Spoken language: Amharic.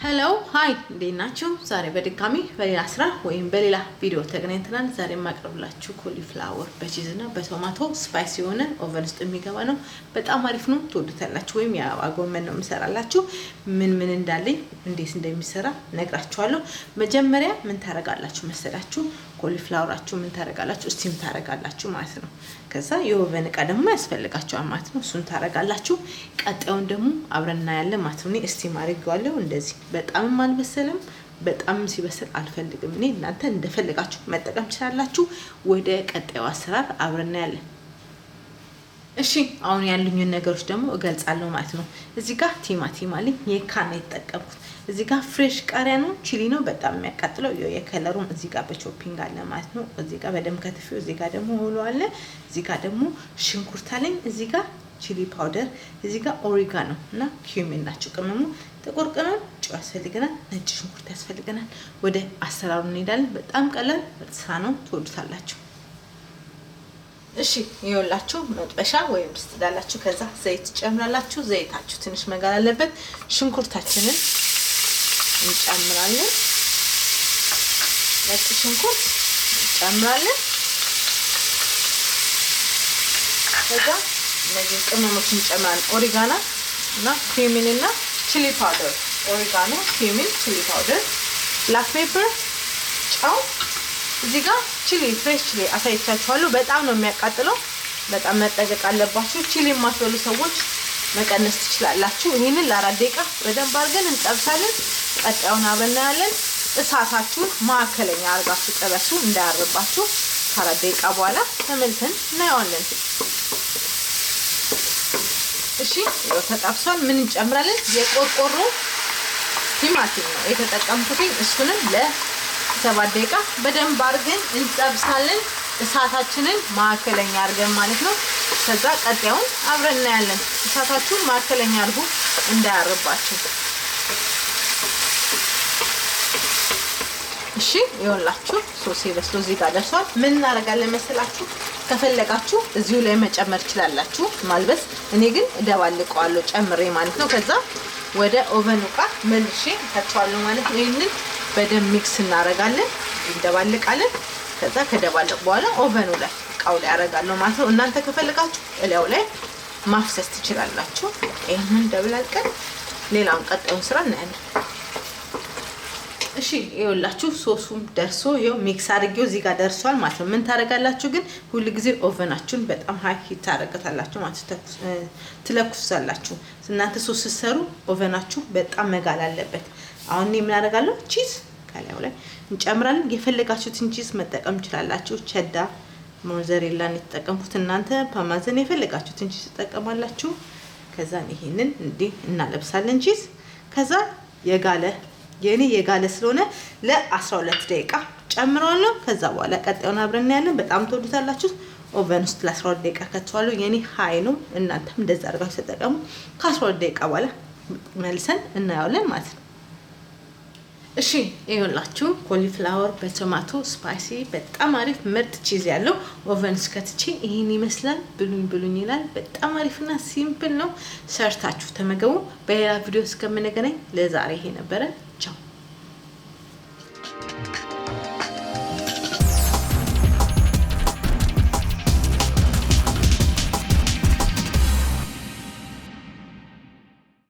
ሄሎ ሃይ እንዴናችሁ ዛሬ በድጋሚ በሌላ ስራ ወይም በሌላ ቪዲዮ ተገናኝተናል። ዛሬ ማቀርብላችሁ ኮሊፍላወር በቺዝ እና በቶማቶ ስፓይሲ የሆነ ኦቨን ውስጥ የሚገባ ነው። በጣም አሪፍ ነው፣ ትወዱታላችሁ። ወይም የአበባ ጎመን ነው የምሰራላችሁ። ምን እንዳለኝ እንዴት እንደሚሰራ ነግራችኋለሁ። መጀመሪያ ምን ታረጋላችሁ መሰላችሁ? ኮሊፍላወራችሁ ምን ታረጋላችሁ? ስቲም ታረጋላችሁ ማለት ነው። ከዛ የኦቨን እቃ ደግሞ ያስፈልጋችኋል ማለት ነው። እሱን ታረጋላችሁ። ቀጣዩን ደግሞ አብረን እናያለን ማለት ነው። እኔ ስቲም አድርጌዋለሁ እንደዚህ። በጣም አልበሰለም፣ በጣም ሲበስል አልፈልግም። እኔ እናንተ እንደፈለጋችሁ መጠቀም ትችላላችሁ። ወደ ቀጣዩ አሰራር አብረን እናያለን። እሺ አሁን ያሉኝን ነገሮች ደግሞ እገልጻለሁ ማለት ነው። እዚህ ጋር ቲማቲም አለኝ፣ የካና የተጠቀምኩት። እዚህ ጋር ፍሬሽ ቃሪያ ነው፣ ቺሊ ነው፣ በጣም የሚያቃጥለው የከለሩም እዚህ ጋር በቾፒንግ አለ ማለት ነው። እዚህ ጋር በደም ከትፌው፣ እዚህ ጋር ደግሞ ሆሎ አለ። እዚህ ጋር ደግሞ ሽንኩርት አለኝ። እዚህ ጋር ቺሊ ፓውደር፣ እዚህ ጋር ኦሪጋኖ እና ኪዩሚን ናቸው ቅመሙ። ጥቁር ቅመም፣ ጨው ያስፈልገናል፣ ነጭ ሽንኩርት ያስፈልገናል። ወደ አሰራሩ እንሄዳለን። በጣም ቀላል ስራ ነው፣ ትወዱታላችሁ። እሺ ይኸውላችሁ መጥበሻ ወይም ድስት ዳላችሁ። ከዛ ዘይት ጨምራላችሁ። ዘይታችሁ ትንሽ መጋል አለበት። ሽንኩርታችንን እንጨምራለን። ነጭ ሽንኩርት እንጨምራለን። ከዛ እነዚህ ቅመሞች እንጨምራለን። ኦሪጋኖ እና ኪዩሚን እና ቺሊ ፓውደር። ኦሪጋኖ፣ ኪዩሚን፣ ቺሊ ፓውደር፣ ብላክ ፔፐር፣ ጨው። እዚህ ጋር ቺሊ ፍሬሽ ቺሊ አሳይቻችኋለሁ። በጣም ነው የሚያቃጥለው። በጣም መጠንቀቅ አለባችሁ። ቺሊ የማትበሉ ሰዎች መቀነስ ትችላላችሁ። ይሄንን ለ4 ደቂቃ በደንብ አድርገን እንጠብሳለን። ቀጣዩን አብረን እናያለን። እሳታችሁን ማዕከለኛ አድርጋችሁ ጠበሱ እንዳያርባችሁ። ከ4 ደቂቃ በኋላ ተመልሰን እናየዋለን። እሺ ይኸው ተጠብሷል። ምን እንጨምራለን? የቆርቆሮ ቲማቲም ነው የተጠቀምኩት። እሱንም ለ7 ደቂቃ በደንብ አድርገን እንጠብሳለን። እሳታችንን ማዕከለኛ አድርገን ማለት ነው። ከዛ ቀጣዩን አብረን እናያለን። እሳታችሁን ማዕከለኛ አድርጉ እንዳያርባችሁ። እሺ ይኸውላችሁ ሶሴ በስሎ እዚህ ጋር ደርሷል። ምን እናደርጋለን መሰላችሁ? ከፈለጋችሁ እዚሁ ላይ መጨመር ትችላላችሁ ማልበስ። እኔ ግን እደባልቀዋለሁ ጨምሬ ማለት ነው። ከዛ ወደ ኦቨን እቃ መልሼ ከተዋለሁ ማለት ነው። ይሄንን በደንብ ሚክስ እናደርጋለን፣ እንደባልቃለን። ከዛ ከደባለቅ በኋላ ኦቨኑ ላይ እቃው ላይ አደርጋለሁ ማለት ነው። እናንተ ከፈለጋችሁ እላው ላይ ማፍሰስ ትችላላችሁ። ይሄንን ደብላልቀን ሌላውን ቀጣዩን ስራ እናያለን። እሺ ይኸውላችሁ ሶሱም ደርሶ ይኸው ሚክስ አድርጌው እዚህ ጋር ደርሷል ማለት ነው። ምን ታረጋላችሁ ግን ሁሉ ጊዜ ኦቨናችሁን በጣም ሃይ ሂት ታረጋታላችሁ ማለት ትለኩሳላችሁ። እናንተ ሶስ ስትሰሩ ኦቨናችሁ በጣም መጋል አለበት። አሁን እኔ ምን አደርጋለሁ? ቺዝ ከላዩ ላይ እንጨምራለን። የፈለጋችሁትን ቺዝ መጠቀም ትችላላችሁ። ቸዳ፣ ሞዘሬላ ነው የተጠቀምኩት። እናንተ ፓርሜዛን የፈለጋችሁትን ቺዝ ተጠቀማላችሁ። ከዛ ይሄንን እንዲህ እናለብሳለን ቺዝ። ከዛ የኔ የጋለ ስለሆነ ለ12 ደቂቃ ጨምራለሁ። ከዛ በኋላ ቀጣዩን አብረን እናያለን። በጣም ትወዱታላችሁ። ኦቨን ውስጥ ለ12 ደቂቃ ከተዋለሁ። የኔ ሃይ ነው፣ እናንተም እንደዛ አድርጋችሁ ተጠቀሙ። ከ12 ደቂቃ በኋላ መልሰን እናያለን ማለት ነው። እሺ ይኸውላችሁ ኮሊፍላወር በቶማቶ ስፓይሲ በጣም አሪፍ ምርጥ ቺዝ ያለው ኦቨን ስከትቼ ይሄን ይመስላል። ብሉኝ ይላል። በጣም አሪፍና ሲምፕል ነው። ሰርታችሁ ተመገቡ። በሌላ ቪዲዮ እስከምንገናኝ ለዛሬ ይሄ ነበረ።